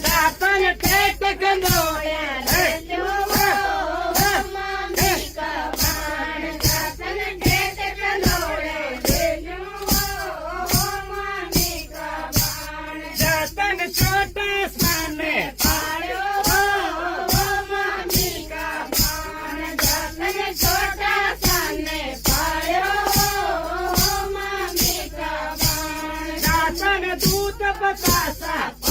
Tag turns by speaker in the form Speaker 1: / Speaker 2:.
Speaker 1: દાતન TET કંદોળ્યા લેજો મામી કમાણ દાતન TET કંદોળ્યા લેજો મામી કમાણ દાતન છોટા સાને પાડ્યો મામી કમાણ દાતન છોટા સાને પાડ્યો મામી કમાણ દાતન દૂધ પતાસા